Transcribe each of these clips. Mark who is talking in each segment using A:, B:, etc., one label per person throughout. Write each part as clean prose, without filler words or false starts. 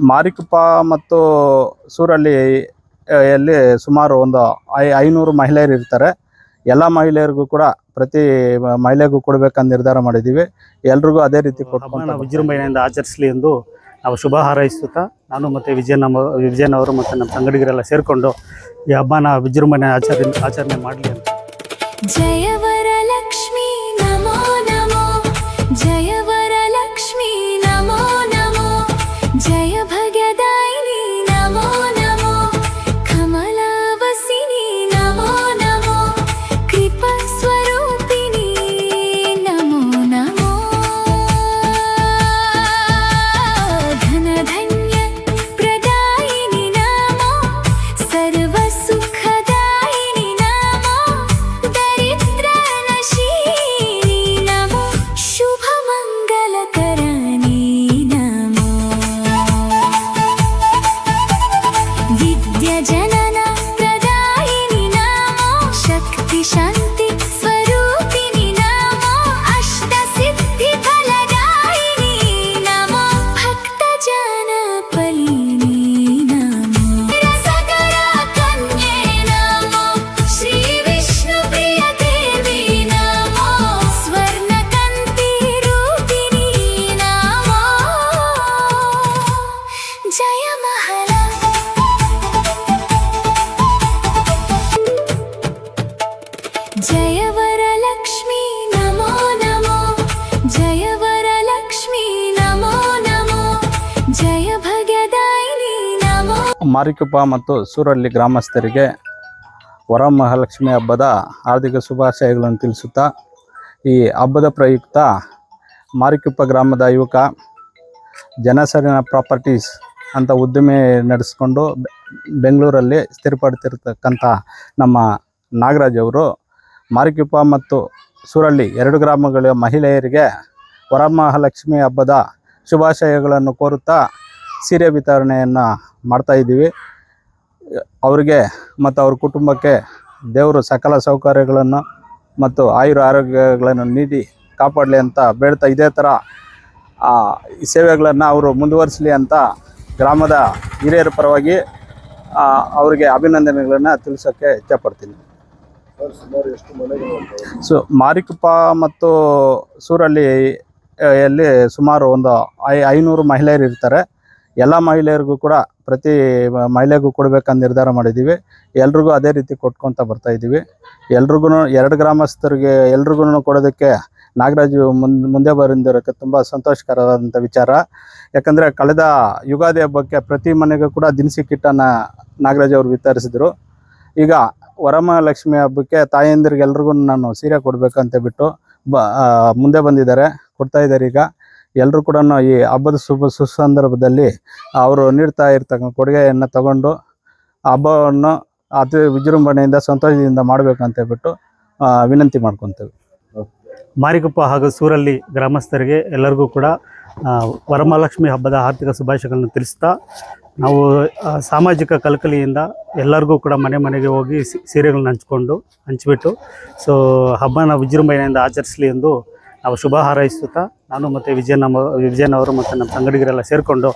A: ಮಾರಿಕುಪ್ಪ ಮತ್ತು ಸೂರಳ್ಳಿ ಯಲ್ಲಿ ಸುಮಾರು ಒಂದು 500 ಮಹಿಳೆಯರು ಇರ್ತಾರೆ. ಎಲ್ಲ ಮಹಿಳೆಯರಿಗೂ ಕೂಡ ಪ್ರತಿ ಮಹಿಳೆಗೂ ಕೊಡಬೇಕಂತ ನಿರ್ಧಾರ ಮಾಡಿದ್ದೀವಿ. ಎಲ್ರಿಗೂ ಅದೇ ರೀತಿ
B: ಹಬ್ಬನ ವಿಜೃಂಭಣೆಯಿಂದ ಆಚರಿಸಲಿ ಎಂದು ನಾವು ಶುಭ ಹಾರೈಸುತ್ತಾ ನಾನು ಮತ್ತು ವಿಜಯನ್ ಅವರು ಮತ್ತು ನಮ್ಮ ಸಂಗಡಿಗರೆಲ್ಲ ಸೇರಿಕೊಂಡು ಈ ಹಬ್ಬನ ವಿಜೃಂಭಣೆ ಆಚರಣೆ ಮಾಡಲಿ ಅಂತ.
C: ಜಯ ವರಲಕ್ಷ್ಮೀ ನಮೋ ನಮೋ, ಜಯ ವರಲಕ್ಷ್ಮೀ ನಮೋ ನಮೋ, ಜಯ ಭಗದಾಯಿನಿ ನಮೋ ನಮೋ, ಕಮಲಾವಸಿನಿ ನಮೋ ನಮೋ, ಕೃಪಾ ಸ್ವರೂಪಿಣಿ ನಮೋ ನಮೋ, ಧನ ಧನ್ಯ ಪ್ರದಾಯಿನಿ ನಮೋ, ಸರ್ವ ಸುಖದಾಯಿನಿ ನಮೋ, ದರಿದ್ರ ನಶೀನಿ ನಮೋ, ಶುಭ ಮಂಗಲಕರಣಿ ನಮೋ, ವಿದ್ಯಾ ಜನನ ಪ್ರದಾಯಿನಿ ನಮೋ, ಶಕ್ತಿ ಶಾಂತಿ ಸ್ವರೂಪಿಣಿ ನಮೋ, ಅಷ್ಟ ಸಿದ್ಧಿ ಫಲದಾಯಿನಿ ನಮೋ, ಭಕ್ತ ಜನ ಫಲಿನಿ ನಮೋ, ರಸಗರ ಕನ್ಯೆ ನಮೋ, ಶ್ರೀ ವಿಷ್ಣು ಪ್ರಿಯ ದೇವಿ ನಮೋ, ಸ್ವರ್ಣಕಂತಿ ರೂಪಿಣಿ ನಮೋ, ಜಯ ಮಹಲ, ಜಯ ವರಲಕ್ಷ್ಮೀ ನಮೋ ನಮೋ, ಜಯ ವರಲಕ್ಷ್ಮೀ ನಮೋ ನಮೋ, ಜಯ ಭಗದಾಯಿನಿ ನಮೋ.
A: ಮಾರಿಕುಪ್ಪ ಮತ್ತು ಸೂರಳ್ಳಿ ಗ್ರಾಮಸ್ಥರಿಗೆ ವರಮಹಾಲಕ್ಷ್ಮಿ ಹಬ್ಬದ ಹಾರ್ದಿಕ ಶುಭಾಶಯಗಳನ್ನು ತಿಳಿಸುತ್ತಾ, ಈ ಹಬ್ಬದ ಪ್ರಯುಕ್ತ ಮಾರಿಕುಪ್ಪ ಗ್ರಾಮದ ಯುವಕ ಜನಸರಿನ ಪ್ರಾಪರ್ಟೀಸ್ ಅಂತ ಉದ್ದಿಮೆ ನಡೆಸ್ಕೊಂಡು ಬೆಂಗಳೂರಲ್ಲಿ ಸ್ಥಿರಪಡ್ತಿರ್ತಕ್ಕಂಥ ನಮ್ಮ ನಾಗರಾಜ್ ಅವರು ಮಾರಿಕುಪ್ಪ ಮತ್ತು ಸೂರಳ್ಳಿ 2 ಗ್ರಾಮಗಳ ಮಹಿಳೆಯರಿಗೆ ವರಮಹಾಲಕ್ಷ್ಮಿ ಹಬ್ಬದ ಶುಭಾಶಯಗಳನ್ನು ಕೋರುತ್ತಾ ಸೀರೆ ವಿತರಣೆಯನ್ನು ಮಾಡ್ತಾಯಿದ್ದೀವಿ. ಅವರಿಗೆ ಮತ್ತು ಅವ್ರ ಕುಟುಂಬಕ್ಕೆ ದೇವರು ಸಕಲ ಸೌಕರ್ಯಗಳನ್ನು ಮತ್ತು ಆರೋಗ್ಯಗಳನ್ನು ನೀಡಿ ಕಾಪಾಡಲಿ ಅಂತ ಬೇಡ್ತಾ, ಇದೇ ಥರ ಈ ಸೇವೆಗಳನ್ನು ಅವರು ಮುಂದುವರಿಸಲಿ ಅಂತ ಗ್ರಾಮದ ಹಿರಿಯರ ಪರವಾಗಿ ಅವರಿಗೆ ಅಭಿನಂದನೆಗಳನ್ನು ತಿಳಿಸೋಕ್ಕೆ ಇಷ್ಟಪಡ್ತೀನಿ. ಮಾರಿಕುಪ್ಪ ಮತ್ತು ಸೂರಳ್ಳಿ ಯಲ್ಲಿ ಸುಮಾರು ಒಂದು 500 ಮಹಿಳೆಯರು ಇರ್ತಾರೆ. ಎಲ್ಲ ಮಹಿಳೆಯರಿಗೂ ಕೂಡ ಪ್ರತಿ ಮಹಿಳೆಗೂ ಕೊಡಬೇಕಂತ ನಿರ್ಧಾರ ಮಾಡಿದ್ದೀವಿ. ಎಲ್ರಿಗೂ ಅದೇ ರೀತಿ ಕೊಟ್ಕೊತ ಬರ್ತಾಯಿದ್ದೀವಿ. ಎಲ್ರಿಗೂ 2 ಗ್ರಾಮಸ್ಥರಿಗೆ ಎಲ್ರಿಗೂ ಕೊಡೋದಕ್ಕೆ ನಾಗರಾಜು ಮುಂದೆ ಬಂದಿರೋಕ್ಕೆ ತುಂಬ ಸಂತೋಷಕರವಾದಂಥ ವಿಚಾರ. ಯಾಕಂದರೆ ಕಳೆದ ಯುಗಾದಿ ಹಬ್ಬಕ್ಕೆ ಪ್ರತಿ ಮನೆಗೂ ಕೂಡ ದಿನಸಿ ಕಿಟ್ಟನ್ನು ನಾಗರಾಜ್ ಅವರು ವಿತರಿಸಿದರು. ಈಗ ವರಮಹಾಲಕ್ಷ್ಮಿ ಹಬ್ಬಕ್ಕೆ ತಾಯಂದಿರಿಗೆಲ್ರಿಗೂ ನಾನು ಸೀರೆ ಕೊಡಬೇಕಂತ ಬಿಟ್ಟು ಮುಂದೆ ಬಂದಿದ್ದಾರೆ, ಕೊಡ್ತಾಯಿದ್ದಾರೆ. ಈಗ ಎಲ್ಲರೂ ಕೂಡ ಈ ಹಬ್ಬದ ಸುಸಂದರ್ಭದಲ್ಲಿ ಅವರು ನೀಡ್ತಾ ಇರ್ತಕ್ಕಂಥ ಕೊಡುಗೆಯನ್ನು ತಗೊಂಡು ಹಬ್ಬವನ್ನು ಅತಿ ವಿಜೃಂಭಣೆಯಿಂದ ಸಂತೋಷದಿಂದ ಮಾಡಬೇಕಂತ ಬಿಟ್ಟು ವಿನಂತಿ ಮಾಡ್ಕೊತೇವೆ.
B: ಮಾರಿಕುಪ್ಪ ಹಾಗೂ ಸೂರಳ್ಳಿ ಗ್ರಾಮಸ್ಥರಿಗೆ ಎಲ್ಲರಿಗೂ ಕೂಡ ವರಮಹಾಲಕ್ಷ್ಮಿ ಹಬ್ಬದ ಆರ್ಥಿಕ ಶುಭಾಶಯಗಳನ್ನು ತಿಳಿಸ್ತಾ, ನಾವು ಸಾಮಾಜಿಕ ಕಳಕಳಿಯಿಂದ ಎಲ್ಲರಿಗೂ ಕೂಡ ಮನೆ ಮನೆಗೆ ಹೋಗಿ ಸೀರೆಗಳನ್ನ ಹಂಚಿಬಿಟ್ಟು ಹಬ್ಬನ ವಿಜೃಂಭಣೆಯಿಂದ ಆಚರಿಸಲಿ ಎಂದು ನಾವು ಶುಭ ಹಾರೈಸುತ್ತಾ ನಾನು ಮತ್ತು ವಿಜಯನ್ ಅವರು ಮತ್ತು ನಮ್ಮ ಸಂಗಡಿಗರೆಲ್ಲ ಸೇರಿಕೊಂಡು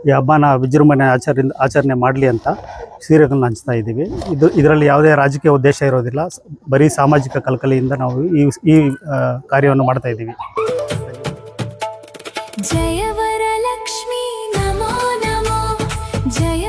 B: ಈ ಹಬ್ಬನ ವಿಜೃಂಭಣೆ ಆಚರಣೆ ಮಾಡಲಿ ಅಂತ ಸೀರೆಗಳನ್ನ ಹಂಚ್ತಾ ಇದ್ದೀವಿ. ಇದರಲ್ಲಿ ಯಾವುದೇ ರಾಜಕೀಯ ಉದ್ದೇಶ ಇರೋದಿಲ್ಲ, ಬರೀ ಸಾಮಾಜಿಕ ಕಳಕಳಿಯಿಂದ ನಾವು ಈ ಕಾರ್ಯವನ್ನು ಮಾಡ್ತಾ ಇದ್ದೀವಿ.
C: ಜಯ ವರಲಕ್ಷ್ಮೀ ನಮೋ ನಮೋ, ಜಯ